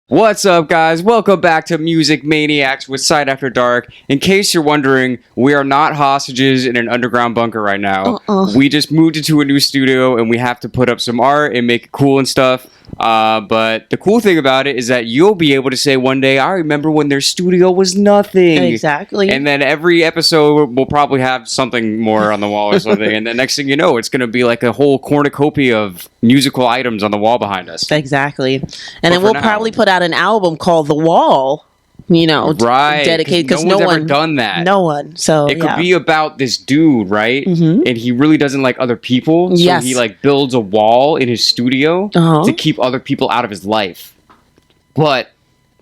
What's up, guys? Welcome back to Music Maniacs with Sight After Dark. In case you're wondering, we are not hostages in an underground bunker right now. We just moved into a new studio and we have to put up some art and make it cool and stuff. But the cool thing about it is that you'll be able to say one day, I remember when their studio was nothing. Exactly. And then every episode will probably have something more on the wall or something. And the next thing you know, it's going to be like a whole cornucopia of musical items on the wall behind us. Exactly. And then we'll probably put out an album called The Wall, right, dedicated because no one's ever done that. No one. So it could be about this dude, right? Mm-hmm. And he really doesn't like other people, so he like builds a wall in his studio to keep other people out of his life. But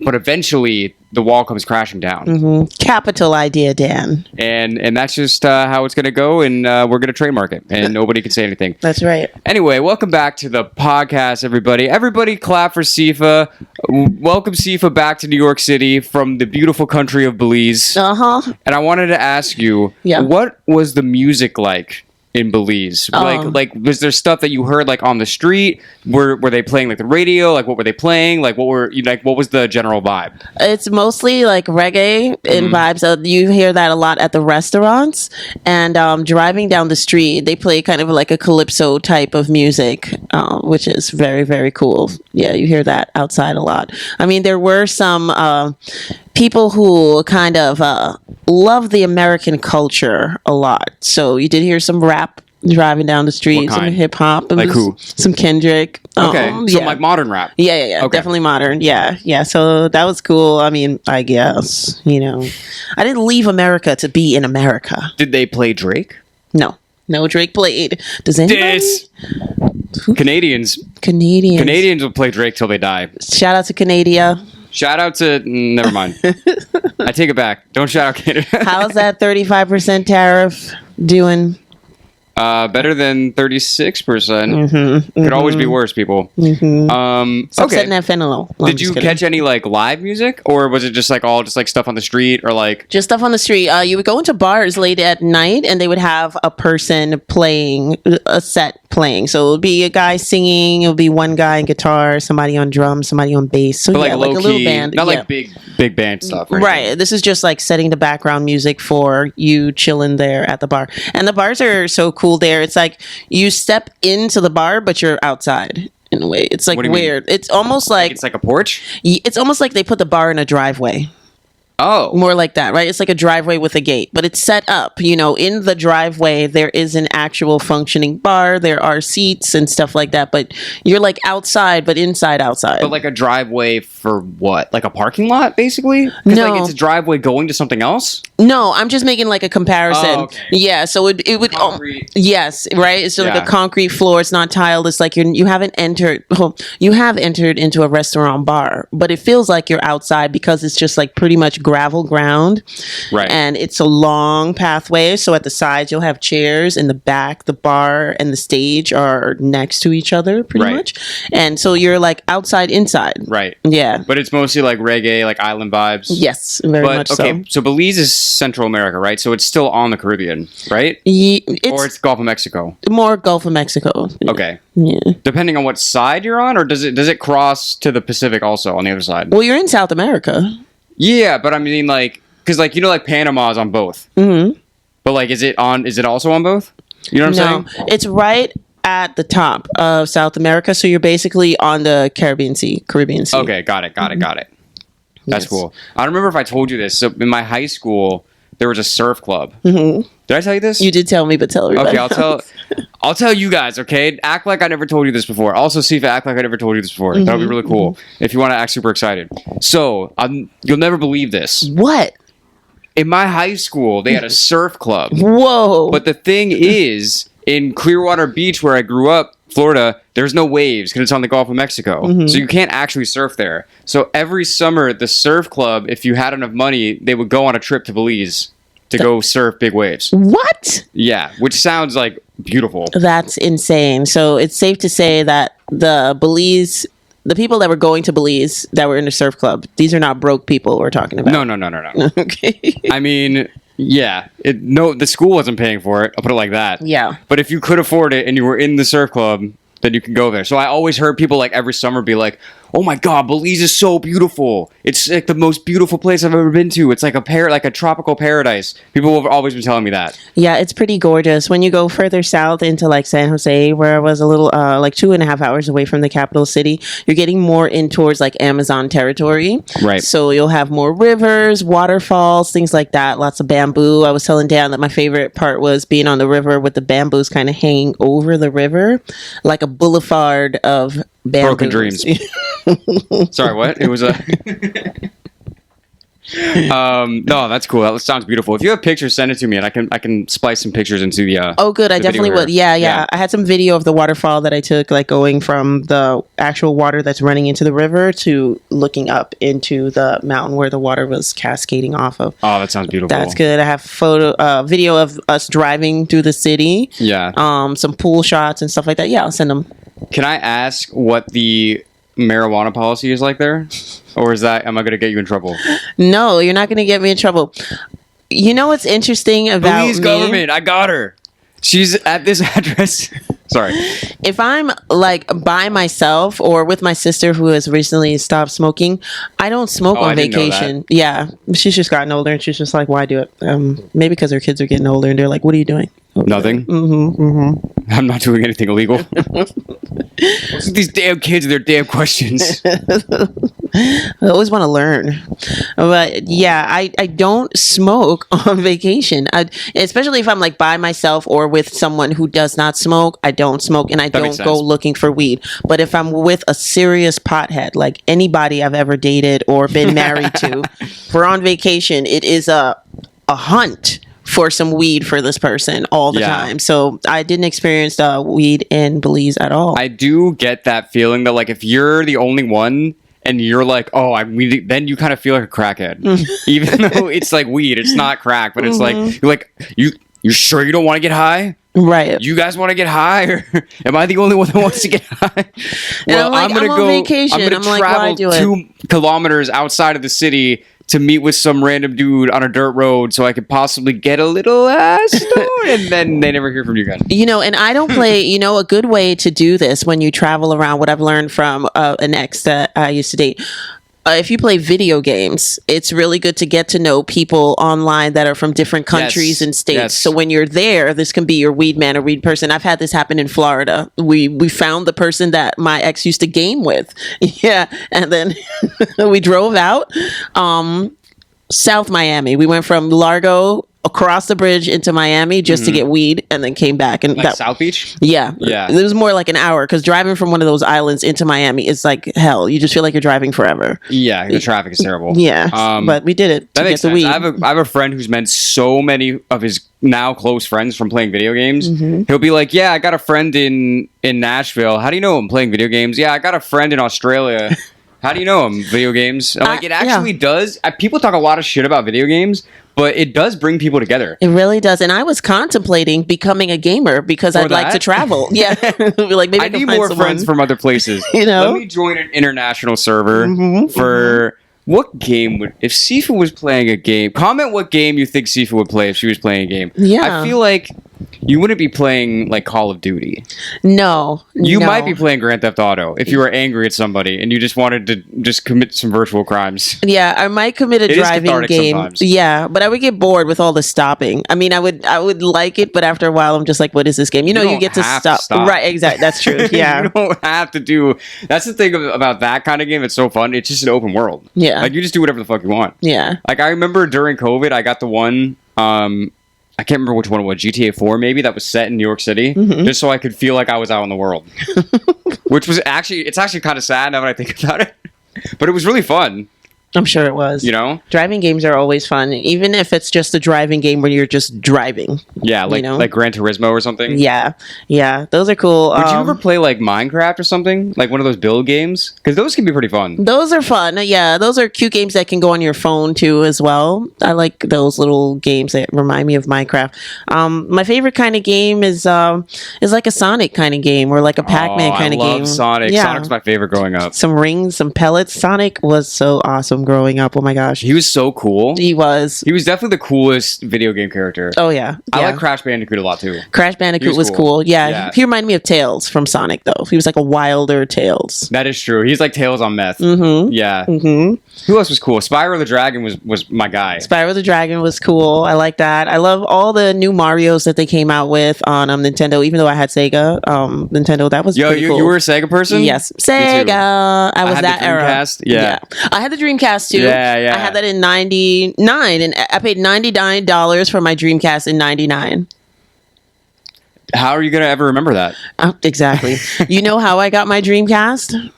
eventually the wall comes crashing down. Mm-hmm. Capital idea, Dan. And that's just how it's going to go, and we're going to trademark it, and nobody can say anything. That's right. Anyway, welcome back to the podcast, everybody. Everybody clap for Sifa. Welcome Sifa back to New York City from the beautiful country of Belize. And I wanted to ask you, what was the music like in Belize? Like was there stuff that you heard like on the street? Were they playing like the radio? Like what were they playing? Like what was the general vibe? It's mostly like reggae in vibes. You hear that a lot at the restaurants, and driving down the street they play kind of like a calypso type of music, which is very, very cool. Yeah, you hear that outside a lot. I mean, there were some people who kind of love the American culture a lot. So you did hear some rap driving down the street, some hip hop, like who? Some Kendrick. So like modern rap. Yeah. Okay. Definitely modern. Yeah. So that was cool. I mean, I guess I didn't leave America to be in America. Did they play Drake? No, Drake played. Does anybody? Canadians will play Drake till they die. Shout out to Canada. Shout out to... Never mind. I take it back. Don't shout out Canada. How's that 35% tariff doing? Better than 36%. Could always be worse, people. Stop setting that fentanyl. Did you catch any like live music, or was it just like all just like stuff on the street, or like just stuff on the street? You would go into bars late at night, and they would have a person playing a set. So it would be a guy singing, it would be one guy on guitar, somebody on drums, somebody on bass. So like a little band, not like big band stuff. Right. This is just like setting the background music for you chilling there at the bar. And the bars are so cool there. It's like you step into the bar, but you're outside in a way. It's like weird. It's almost like it's like a porch. It's almost like they put the bar in a driveway. Oh. More like that, right? It's like a driveway with a gate, but it's set up, in the driveway, there is an actual functioning bar. There are seats and stuff like that, but you're like outside, but outside. But like a driveway for what? Like a parking lot, basically? No. Like it's a driveway going to something else? No, I'm just making like a comparison. Oh, okay. Yeah, so it would... yes, right? It's like a concrete floor. It's not tiled. It's like you haven't entered... Well, you have entered into a restaurant bar, but it feels like you're outside because it's just like pretty much gravel ground, right? And it's a long pathway, so at the sides you'll have chairs. In the back, the bar and the stage are next to each other pretty much, and so you're like outside inside, right? Yeah, but it's mostly like reggae, like island vibes. Yes, very much so Belize is Central America, right? So it's still on the Caribbean, right? Or it's Gulf of Mexico? More Gulf of Mexico. Okay. Yeah, depending on what side you're on, or does it cross to the Pacific also on the other side? Well, you're in South America. Yeah, but I mean, like, because, like, like, Panama's on both. Mm-hmm. But, like, is it also on both? You know what I'm saying? It's right at the top of South America, so you're basically on the Caribbean Sea. Okay, got it. That's cool. I don't remember if I told you this. So, in my high school, there was a surf club. Mm-hmm. Did I tell you this? You did tell me, but tell everybody. Okay, I'll tell you guys, okay? Act like I never told you this before. Also, Sifa, act like I never told you this before. That would be really cool if you want to act super excited. So, you'll never believe this. What? In my high school, they had a surf club. Whoa. But the thing is, in Clearwater Beach, where I grew up, Florida, there's no waves because it's on the Gulf of Mexico. So you can't actually surf there. So every summer, the surf club, if you had enough money, they would go on a trip to Belize to go surf big waves. What? Yeah, which sounds like beautiful. That's insane. So it's safe to say that the people that were going to Belize that were in the surf club, these are not broke people we're talking about. No. Okay. I mean, yeah, the school wasn't paying for it. I'll put it like that. Yeah. But if you could afford it and you were in the surf club, then you can go there. So I always heard people like every summer be like, oh my God, Belize is so beautiful. It's like the most beautiful place I've ever been to. It's like like a tropical paradise. People have always been telling me that. Yeah, it's pretty gorgeous. When you go further south into like San Jose, where I was a little like 2.5 hours away from the capital city, you're getting more in towards like Amazon territory. Right. So you'll have more rivers, waterfalls, things like that. Lots of bamboo. I was telling Dan that my favorite part was being on the river with the bamboos kind of hanging over the river, like a boulevard of bamboos. Broken dreams. Sorry, what? It was a... no, that's cool. That sounds beautiful. If you have pictures, send it to me, and I can splice some pictures into the. Oh, good. I definitely would. Yeah. I had some video of the waterfall that I took, like going from the actual water that's running into the river to looking up into the mountain where the water was cascading off of. Oh, that sounds beautiful. That's good. I have video of us driving through the city. Yeah. Some pool shots and stuff like that. Yeah, I'll send them. Can I ask what the marijuana policy is like there? Or am I going to get you in trouble? No, you're not going to get me in trouble. You know what's interesting about Belize government, I got her. She's at this address. Sorry. If I'm like by myself or with my sister who has recently stopped smoking, I don't smoke on vacation. Yeah. She's just gotten older and she's just like, why do it? Maybe because her kids are getting older and they're like, what are you doing? Nothing? I'm not doing anything illegal. What's with these damn kids and their damn questions? I always want to learn. But yeah, I don't smoke on vacation. Especially if I'm like by myself or with someone who does not smoke, I don't smoke and I don't go looking for weed. But if I'm with a serious pothead, like anybody I've ever dated or been married to, we're on vacation, it is a hunt for some weed for this person all the time. So I didn't experience weed in Belize at all. I do get that feeling that like if you're the only one and you're like, oh, then you kind of feel like a crackhead. Even though it's like weed, it's not crack, but it's like, you're like, you're sure you don't want to get high? Right. You guys want to get high? Or am I the only one that wants to get high? Well, I'm going to go on vacation. I'm going to travel 2 kilometers outside of the city to meet with some random dude on a dirt road so I could possibly get a little stone, and then they never hear from you again. You know, and I don't play, a good way to do this when you travel around, what I've learned from an ex that I used to date. If you play video games, it's really good to get to know people online that are from different countries and states. Yes. So when you're there, this can be your weed man or weed person. I've had this happen in Florida. We found the person that my ex used to game with. Yeah. And then we drove out South Miami. We went from Largo across the bridge into Miami just to get weed and then came back. And like South Beach? Yeah. It was more like an hour because driving from one of those islands into Miami is like hell. You just feel like you're driving forever. Yeah, the traffic is terrible. Yeah, but we did it to get the weed. I have a friend who's met so many of his now close friends from playing video games. He'll be like, yeah, I got a friend in Nashville. How do you know him playing video games? Yeah, I got a friend in Australia. How do you know him? Video games? I'm like, it actually does. People talk a lot of shit about video games, but it does bring people together. It really does. And I was contemplating becoming a gamer because I'd like to travel. Yeah. Like maybe I need more friends from other places. Let me join an international server for... What game if Sifa was playing a game? Comment what game you think Sifa would play if she was playing a game. Yeah. I feel like you wouldn't be playing like Call of Duty. No. You might be playing Grand Theft Auto if you were angry at somebody and you just wanted to just commit some virtual crimes. Yeah, I might commit a driving game. Sometimes. Yeah, but I would get bored with all the stopping. I mean, I would like it, but after a while I'm just like, what is this game? You get to stop. Right, exactly. That's true. Yeah. You don't have to do. That's the thing about that kind of game. It's so fun. It's just an open world. Yeah. Like you just do whatever the fuck you want. Yeah. Like I remember during COVID, I got the one. I can't remember which one it was. GTA 4 maybe, that was set in New York City, just so I could feel like I was out in the world. Which was it's actually kind of sad now that I think about it. But it was really fun. I'm sure it was. Driving games are always fun, even if it's just a driving game where you're just driving. Yeah, like Gran Turismo or something. Yeah, those are cool. Would you ever play like Minecraft or something, like one of those build games? Because those can be pretty fun. Those are fun. Yeah, those are cute games that can go on your phone too as well. I like those little games that remind me of Minecraft. My favorite kind of game is like a Sonic kind of game or like a Pac-Man kind of game. I love Sonic. Yeah. Sonic's my favorite growing up. Some rings, some pellets. Sonic was so awesome him growing up. Oh my gosh. He was so cool. He was. He was definitely the coolest video game character. Oh, yeah. I like Crash Bandicoot a lot, too. Crash Bandicoot was cool. Yeah. He reminded me of Tails from Sonic, though. He was like a wilder Tails. That is true. He's like Tails on meth. Mm-hmm. Yeah. Mm-hmm. Who else was cool? Spyro the Dragon was my guy. Spyro the Dragon was cool. I like that. I love all the new Marios that they came out with on Nintendo, even though I had Sega. Nintendo, that was pretty cool. You were a Sega person? Yes. Sega. I was had that the era. Dreamcast. Yeah. I had the Dreamcast too. Yeah. I had that in 99 and I paid $99 for my Dreamcast in 99. How are you going to ever remember that? Exactly. You know how I got my Dreamcast?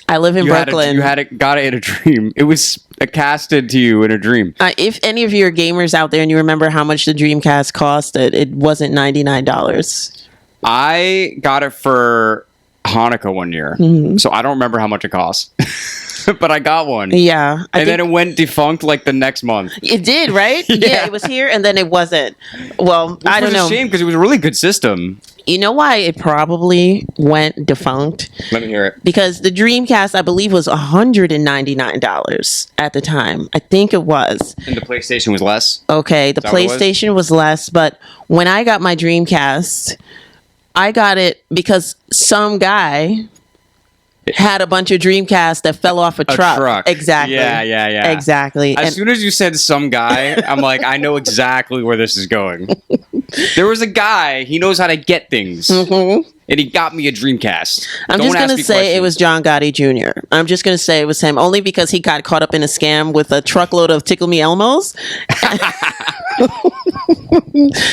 I live in Brooklyn. Got it in a dream. It was casted to you in a dream. If any of you are gamers out there and you remember how much the Dreamcast cost, it wasn't $99. I got it for Hanukkah one year, so I don't remember how much it cost. But I got one. Yeah. And then it went defunct like the next month. It did, right? Yeah, it was here and then it wasn't. Well, I don't know. It was a shame because it was a really good system. You know why it probably went defunct? Let me hear it. Because the Dreamcast, I believe, was $199 at the time. I think it was. And the PlayStation was less? Okay, the PlayStation was less, but when I got my Dreamcast, I got it because some guy had a bunch of Dreamcasts that fell off a truck. Exactly. Yeah. Exactly. As soon as you said some guy, I'm like, I know exactly where this is going. There was a guy, he knows how to get things. And he got me a Dreamcast. I'm just going to say it was John Gotti Jr. I'm just going to say it was him, only because he got caught up in a scam with a truckload of Tickle Me Elmos.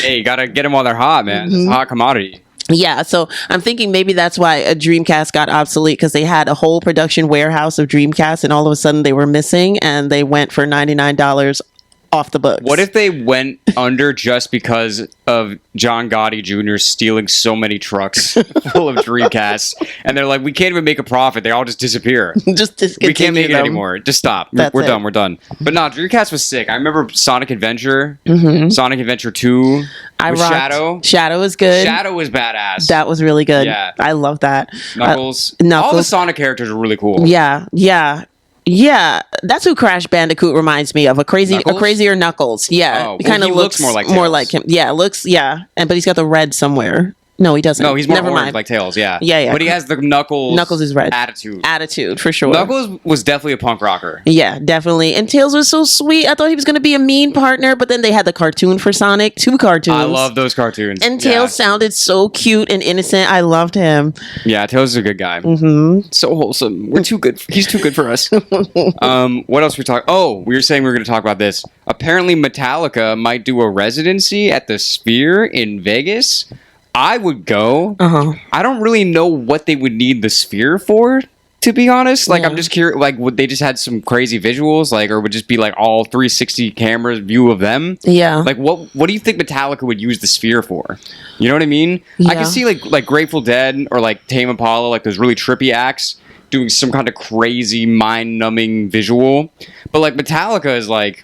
Hey, you got to get them while they're hot, man. It's a hot commodity. Yeah, so I'm thinking maybe that's why a Dreamcast got obsolete, because they had a whole production warehouse of Dreamcasts and all of a sudden they were missing and they went for $99 off the books. What if they went under just because of John Gotti Jr. stealing so many trucks full of Dreamcasts, and they're like, we can't even make a profit. They all just disappear. Just discontinue We can't make them. it anymore. Just stop. We're done. But no, Dreamcast was sick. I remember Sonic Adventure, Sonic Adventure 2. Shadow. Shadow was good. Shadow was badass. That was really good. Yeah. I love that. Knuckles. Knuckles. All the Sonic characters are really cool. Yeah, that's who Crash Bandicoot reminds me of. A crazier Knuckles. Yeah, he kind of looks more like him. Yeah, but he's got the red somewhere. No, he doesn't. No, he's more orange like Tails, yeah. Yeah. But he has the Knuckles is red. Attitude, for sure. Knuckles was definitely a punk rocker. Yeah, definitely. And Tails was so sweet. I thought he was going to be a mean partner, but then they had the cartoon for Sonic, 2 cartoons. I love those cartoons. And Tails sounded so cute and innocent. I loved him. Yeah, Tails is a good guy. So wholesome. We're too good. He's too good for us. What else were we talking? Oh, we were saying we were going to talk about this. Apparently, Metallica might do a residency at the Sphere in Vegas. I would go. I don't really know what they would need the Sphere for, to be honest. Like, I'm just curious, like, would they just had some crazy visuals, like, or would just be like all 360 cameras view of them? Yeah. Like, what do you think Metallica would use the Sphere for? You know what I mean? Yeah. I can see like Grateful Dead or like Tame Impala, like those really trippy acts doing some kind of crazy mind-numbing visual. But like Metallica is like,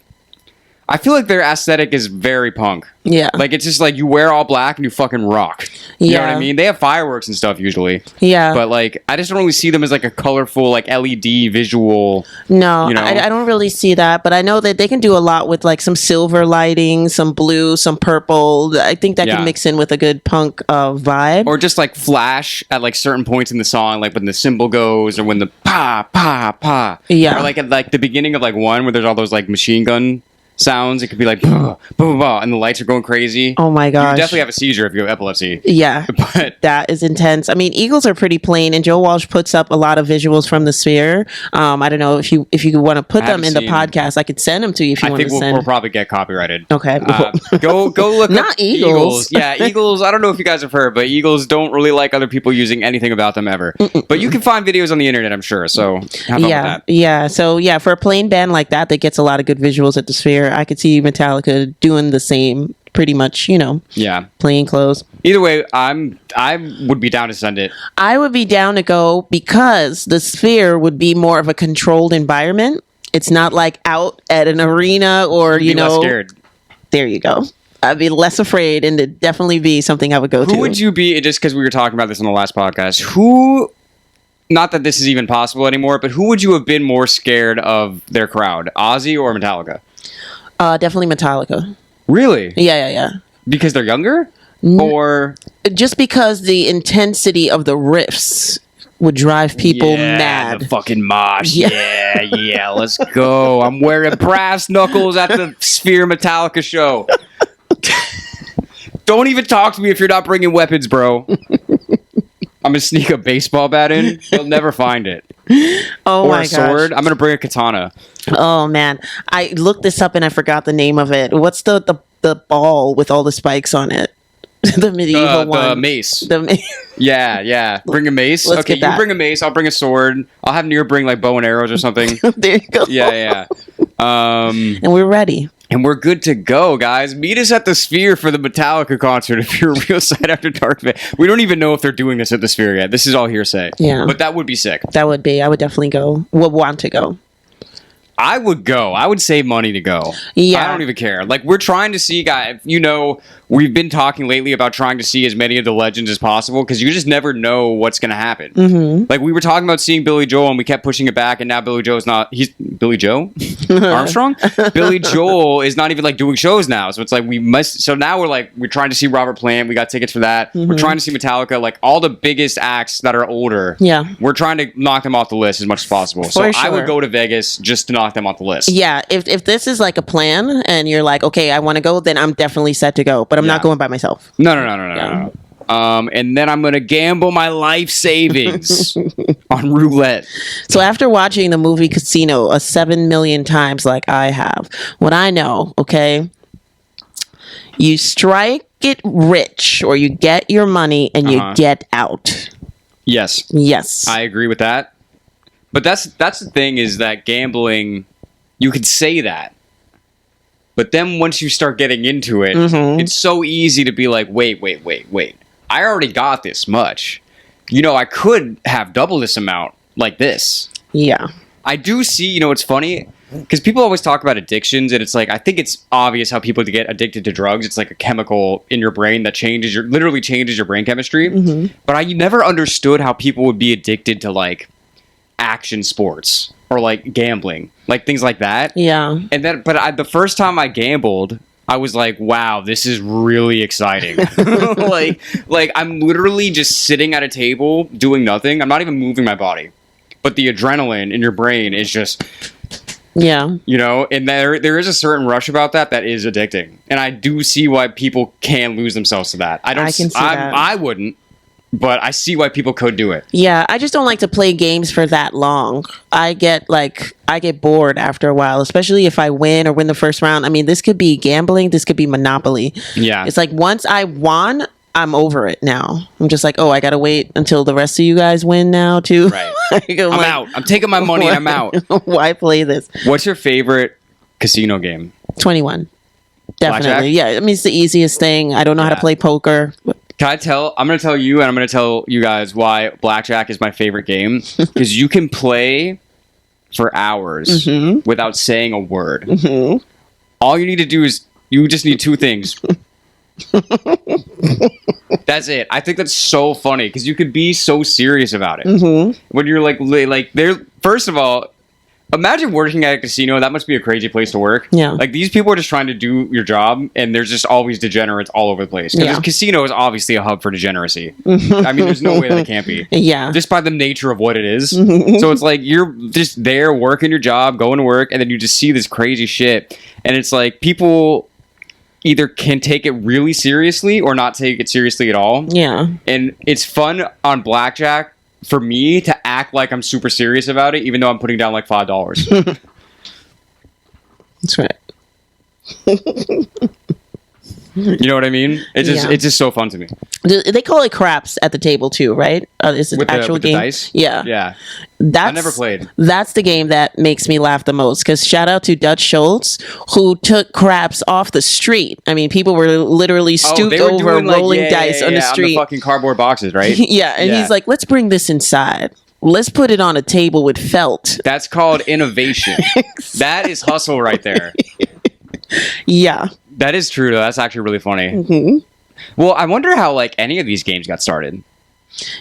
I feel like their aesthetic is very punk. Yeah. Like, it's just like you wear all black and you fucking rock. You know what I mean? They have fireworks and stuff usually. Yeah. But like, I just don't really see them as like a colorful, like LED visual. No, you know? I don't really see that. But I know that they can do a lot with like some silver lighting, some blue, some purple. I think that can mix in with a good punk vibe. Or just like flash at like certain points in the song, like when the cymbal goes or when the pa, pa, pa. Yeah. Or like at like the beginning of like one where there's all those like machine gun sounds. It could be like bah, bah, bah, and the lights are going crazy. Oh my gosh. You definitely have a seizure if you have epilepsy. Yeah. But that is intense. I mean, Eagles are pretty plain, and Joe Walsh puts up a lot of visuals from the Sphere. I don't know if you want to put them in the podcast. I could send them to you if you want to send. I think we'll probably get copyrighted. Okay. Go look Not up Eagles. Yeah, Eagles. I don't know if you guys have heard, but Eagles don't really like other people using anything about them ever. But you can find videos on the internet, I'm sure. So have fun with that. Yeah. So yeah, for a plain band like that gets a lot of good visuals at the Sphere, I could see Metallica doing the same, pretty much, plain clothes. Either way, I would be down to send it. I would be down to go because the Sphere would be more of a controlled environment. It's not like out at an arena or, less scared. There you go. I'd be less afraid, and it'd definitely be something I would go to. Who would you be, just because we were talking about this on the last podcast, who not that this is even possible anymore, but who would you have been more scared of their crowd, Ozzy or Metallica? Definitely Metallica. Really? Yeah. Because they're younger? Or just because the intensity of the riffs would drive people mad. The fucking mosh. Yeah, let's go. I'm wearing brass knuckles at the Sphere Metallica show. Don't even talk to me if you're not bringing weapons, bro. I'm gonna sneak a baseball bat in. You'll never find it. Oh, or a sword. I'm gonna bring a katana. Oh man, I looked this up and I forgot the name of it. What's the ball with all the spikes on it? The medieval one. The mace. Yeah. Bring a mace. Let's okay, get that. You bring a mace. I'll bring a sword. I'll have Near bring like bow and arrows or something. There you go. Yeah. And we're ready. And we're good to go, guys. Meet us at the Sphere for the Metallica concert if you're a real Sight After Dark fan. We don't even know if they're doing this at the Sphere yet. This is all hearsay. Yeah. But that would be sick. That would be. I would definitely go. Would want to go. I would go. I would save money to go. Yeah. I don't even care. Like, we're trying to see, guys, we've been talking lately about trying to see as many of the legends as possible because you just never know what's going to happen. Mm-hmm. Like, we were talking about seeing Billy Joel and we kept pushing it back, and now Billy Joel's not. He's Billy Joe? Armstrong? Billy Joel is not even, like, doing shows now. So it's like, so now we're trying to see Robert Plant. We got tickets for that. Mm-hmm. We're trying to see Metallica. Like, all the biggest acts that are older. Yeah. We're trying to knock them off the list as much as possible. So I would go to Vegas just to knock them off the list. Yeah, if this is like a plan and you're like, okay, I want to go, then I'm definitely set to go. But I'm not going by myself. No. And then I'm going to gamble my life savings on roulette. So after watching the movie Casino 7 million times like I have, what I know, okay, you strike it rich or you get your money and you get out. Yes. I agree with that. But that's the thing is that gambling, you could say that. But then once you start getting into it, it's so easy to be like, wait. I already got this much. I could have double this amount like this. Yeah. I do see, it's funny because people always talk about addictions and it's like, I think it's obvious how people get addicted to drugs. It's like a chemical in your brain that literally changes your brain chemistry. But I never understood how people would be addicted to like action sports or like gambling, like things like that. Yeah. And then, the first time I gambled, I was like, wow, this is really exciting. like I'm literally just sitting at a table doing nothing. I'm not even moving my body. But the adrenaline in your brain is just, and there is a certain rush about that is addicting. And I do see why people can lose themselves to that. I can see that. I wouldn't. But I see why people could do it. Yeah, I just don't like to play games for that long. I get bored after a while, especially if I win the first round. I mean, this could be gambling. This could be Monopoly. Yeah. It's like once I won, I'm over it now. I'm just like, I got to wait until the rest of you guys win now, too. Right. I'm out. I'm taking my money and I'm out. Why play this? What's your favorite casino game? 21. Definitely. Blackjack? Yeah, I mean, it's the easiest thing. I don't know how to play poker. I'm going to tell you, and I'm going to tell you guys why blackjack is my favorite game. Because you can play for hours without saying a word. All you need to do is, you just need two things. That's it. I think that's so funny, because you could be so serious about it. When you're like, first of all, imagine working at a casino. That must be a crazy place to work. Yeah. Like, these people are just trying to do your job, and there's just always degenerates all over the place. Because a casino is obviously a hub for degeneracy. I mean, there's no way that it can't be. Yeah. Just by the nature of what it is. So it's like, you're just there working your job, going to work, and then you just see this crazy shit. And it's like, people either can take it really seriously or not take it seriously at all. Yeah. And it's fun on blackjack for me to act like I'm super serious about it, even though I'm putting down like $5. That's right. You know what I mean? It's just so fun to me. They call it craps at the table too, right? Is it actual game? The dice? Yeah. Yeah. I never played. That's the game that makes me laugh the most, because shout out to Dutch Schultz, who took craps off the street. I mean, people were literally stooped over rolling dice on the street. On the fucking cardboard boxes, right? Yeah. And he's like, let's bring this inside. Let's put it on a table with felt. That's called innovation. That is hustle right there. Yeah. That is true, though. That's actually really funny. Well, I wonder how, like, any of these games got started.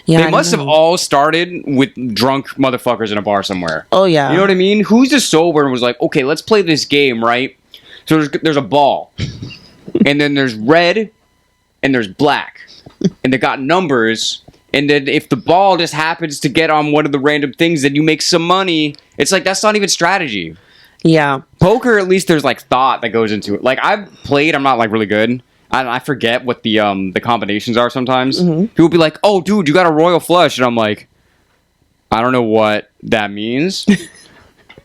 Yeah, they must have all started with drunk motherfuckers in a bar somewhere. Oh yeah. You know what I mean? Who's just sober and was like, okay, let's play this game, right? So there's a ball, and then there's red, and there's black, and they got numbers. And then if the ball just happens to get on one of the random things, then you make some money. It's like, that's not even strategy. Yeah. Poker, at least there's like thought that goes into it. Like, I've played, I'm not like really good. I forget what the combinations are sometimes. Mm-hmm. People be like, oh, dude, you got a royal flush. And I'm like, I don't know what that means.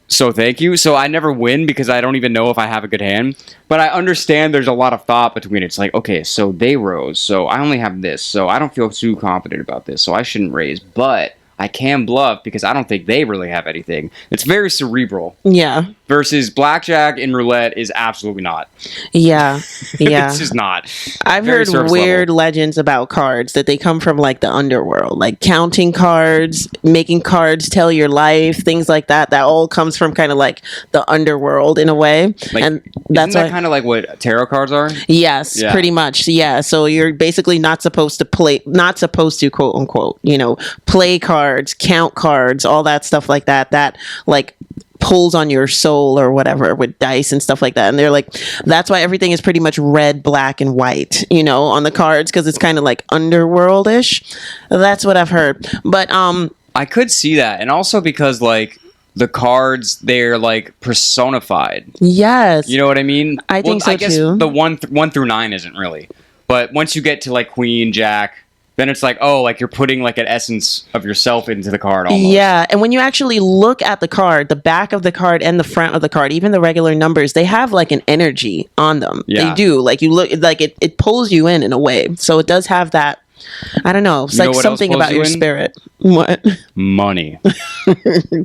So thank you. So I never win because I don't even know if I have a good hand. But I understand there's a lot of thought between it. It's like, okay, so they rose. So I only have this. So I don't feel too confident about this. So I shouldn't raise. But I can bluff because I don't think they really have anything. It's very cerebral. Yeah. Versus blackjack and roulette is absolutely not. Yeah. Yeah. It's just not. I've heard weird legends about cards that they come from like the underworld, like counting cards, making cards tell your life, things like that. That all comes from kind of like the underworld in a way. Like, and that's kind of like what tarot cards are? Yes, yeah. Pretty much. Yeah. So you're basically not supposed to quote unquote, play cards, count cards, all that stuff like that like pulls on your soul or whatever with dice and stuff like that. And they're like, that's why everything is pretty much red, black, and white, on the cards, because it's kind of like underworld-ish. That's what I've heard. But I could see that. And also because like the cards, they're like personified. Yes. You know what I mean? I think so, I guess too. The 1 through 9 isn't really. But once you get to like Queen, Jack, then it's like, oh, like you're putting like an essence of yourself into the card almost. Yeah, and when you actually look at the card, the back of the card and the front of the card, even the regular numbers, they have like an energy on them. Yeah. They do. Like you look, like it pulls you in a way. So it does have that, I don't know, it's like something about your spirit. What? Money.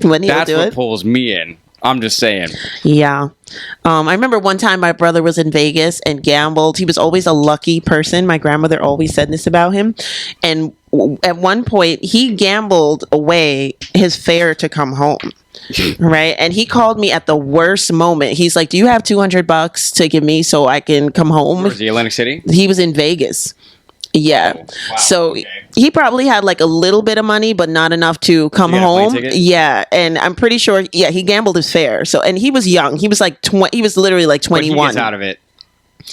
Money. That's what pulls me in. I'm just saying. Yeah. I remember one time my brother was in Vegas and gambled. He was always a lucky person. My grandmother always said this about him. And at one point, he gambled away his fare to come home. Right. And he called me at the worst moment. He's like, do you have $200 to give me so I can come home? Was he Atlantic City? He was in Vegas. Yeah. Oh, wow. So he probably had like a little bit of money, but not enough to come home. Yeah. And I'm pretty sure, he gambled his fare. So, and he was young. He was like, he was literally like 21. But he gets out of it.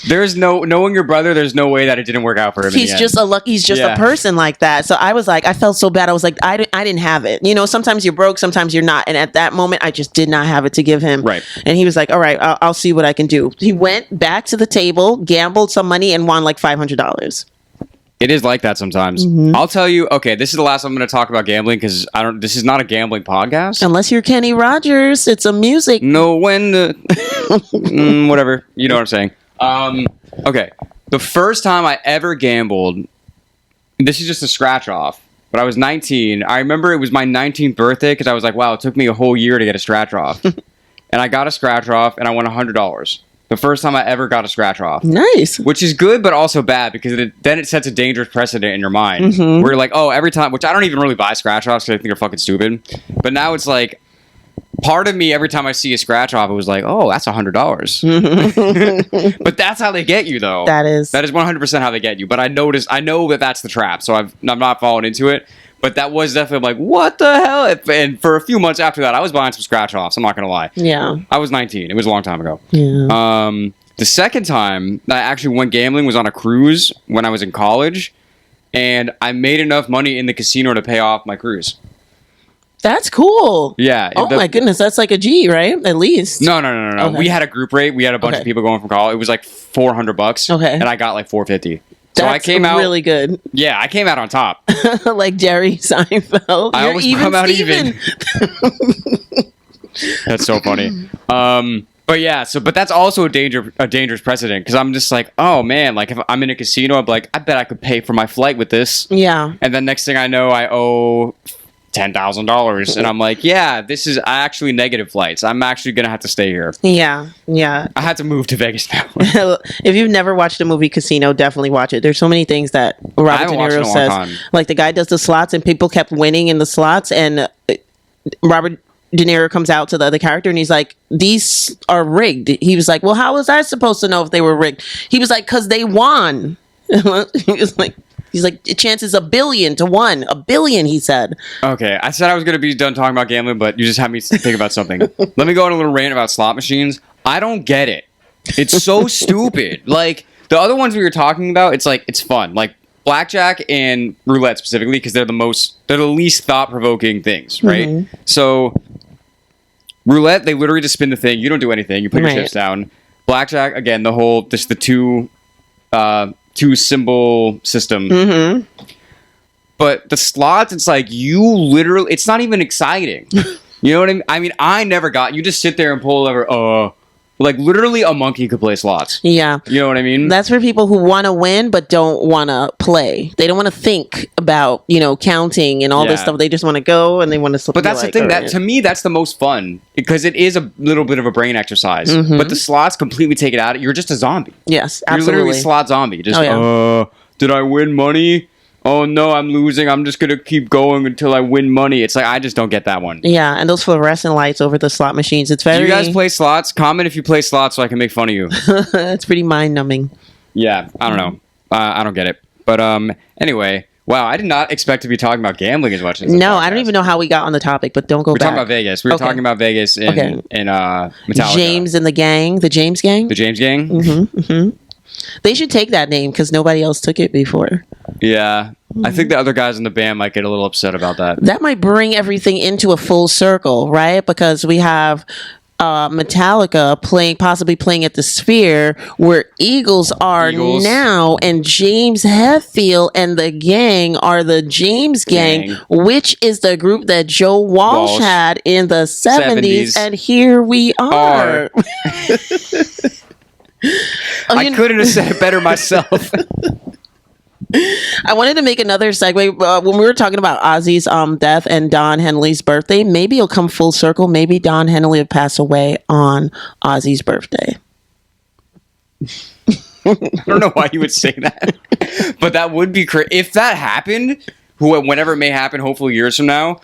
There's knowing your brother, there's no way that it didn't work out for him. He's just a person like that. So I was like, I felt so bad. I was like, I didn't have it. Sometimes you're broke, sometimes you're not. And at that moment, I just did not have it to give him. Right. And he was like, all right, I'll see what I can do. He went back to the table, gambled some money, and won like $500. It is like that sometimes. Mm-hmm. I'll tell you. Okay, this is the last I'm going to talk about gambling because this is not a gambling podcast. Unless you're Kenny Rogers, it's a music. No, whatever. You know what I'm saying. Okay, the first time I ever gambled, this is just a scratch off. But I was 19. I remember it was my 19th birthday because I was like, wow, it took me a whole year to get a scratch off, and I got a scratch off and I won $100. The first time I ever got a scratch off. Nice. Which is good, but also bad because then it sets a dangerous precedent in your mind. Mm-hmm. Where you're like, oh, every time, which I don't even really buy scratch offs because I think they're fucking stupid. But now it's like, part of me, every time I see a scratch off, it was like, oh, that's $100. But that's how they get you, though. That is 100% how they get you. But I know that that's the trap. So I'm not falling into it. But that was definitely like, what the hell? And for a few months after that, I was buying some scratch offs. I'm not going to lie. Yeah. I was 19. It was a long time ago. Yeah. The second time I actually went gambling was on a cruise when I was in college. And I made enough money in the casino to pay off my cruise. That's cool. Yeah. Oh my goodness. That's like a G, right? At least. No. Okay. We had a group rate. We had a bunch of people going from college. It was like $400. Okay. And I got like $450. So That's I came out really good. Yeah, I came out on top. Like Jerry Seinfeld. I always come out even. That's so funny. But yeah, but that's also a dangerous precedent because I'm just like, oh man, like if I'm in a casino, I'm like, I bet I could pay for my flight with this. Yeah. And then next thing I know, I owe $10,000, and I'm like, yeah, this is actually negative flights. I'm actually gonna have to stay here. Yeah. I had to move to Vegas now. If you've never watched the movie Casino, definitely watch it. There's so many things that Robert De Niro says. Like the guy does the slots, and people kept winning in the slots, and Robert De Niro comes out to the other character, and he's like, "These are rigged." He was like, "Well, how was I supposed to know if they were rigged?" He was like, "'Cause they won." He was like. He's like, the chance is 1 billion to 1. 1 billion, he said. Okay, I said I was going to be done talking about gambling, but you just had me think about something. Let me go on a little rant about slot machines. I don't get it. It's so stupid. Like, the other ones we were talking about, it's like, it's fun. Like, blackjack and roulette specifically, because they're the least thought-provoking things, right? Mm-hmm. So, roulette, they literally just spin the thing. You don't do anything. You put your chips down. Blackjack, again, just the two symbol system. Mm-hmm. But the slots, it's like, it's not even exciting. You know what I mean? I mean, you just sit there and pull over, like, literally a monkey could play slots. Yeah. You know what I mean? That's for people who want to win but don't want to play. They don't want to think about, counting and all this stuff. They just want to go and they want to... But that's the thing. To me, that's the most fun because it is a little bit of a brain exercise. Mm-hmm. But the slots completely take it out. You're just a zombie. Yes, absolutely. You're literally a slot zombie. Just, did I win money? Oh no, I'm losing. I'm just going to keep going until I win money. It's like, I just don't get that one. Yeah, and those fluorescent lights over the slot machines. It's very... Do you guys play slots? Comment if you play slots so I can make fun of you. It's pretty mind-numbing. Yeah, I don't know. I don't get it. But anyway, wow, I did not expect to be talking about gambling as much as No, I don't even know how we got on the topic, but don't go back. We're talking about Vegas. We were talking about Vegas in Metallica. James and the gang. The James gang? The James gang? Mm-hmm, mm-hmm. They should take that name because nobody else took it before. Yeah. I think the other guys in the band might get a little upset about that. That might bring everything into a full circle, right? Because we have Metallica possibly playing at the Sphere, where Eagles are now, and James Hetfield and the gang are the James gang, which is the group that Joe Walsh had in the 70s. And here we are. I couldn't have said it better myself. I wanted to make another segue. When we were talking about Ozzy's death and Don Henley's birthday, maybe it'll come full circle. Maybe Don Henley will pass away on Ozzy's birthday. I don't know why you would say that, but that would be crazy. If that happened, whenever it may happen, hopefully years from now,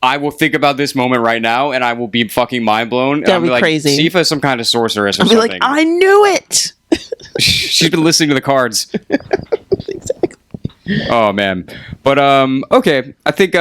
I will think about this moment right now, and I will be fucking mind blown. That'd be crazy. Sifa is some kind of sorceress or I'll something. Be like, I knew it. She's been listening to the cards. Exactly. Oh man, but okay. I think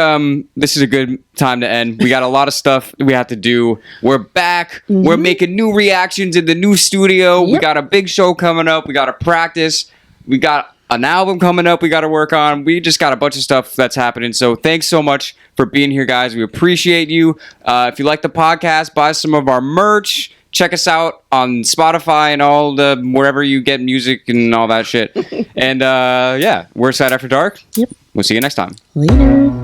this is a good time to end. We got a lot of stuff we have to do. We're back. Mm-hmm. We're making new reactions in the new studio. Yep. We got a big show coming up. We got to practice. We got an album coming up we got to work on. We just got a bunch of stuff that's happening. So thanks so much for being here, guys. We appreciate you. If you like the podcast, buy some of our merch. Check us out on Spotify and all the wherever you get music and all that shit. And we're Side After Dark. Yep. We'll see you next time. Later.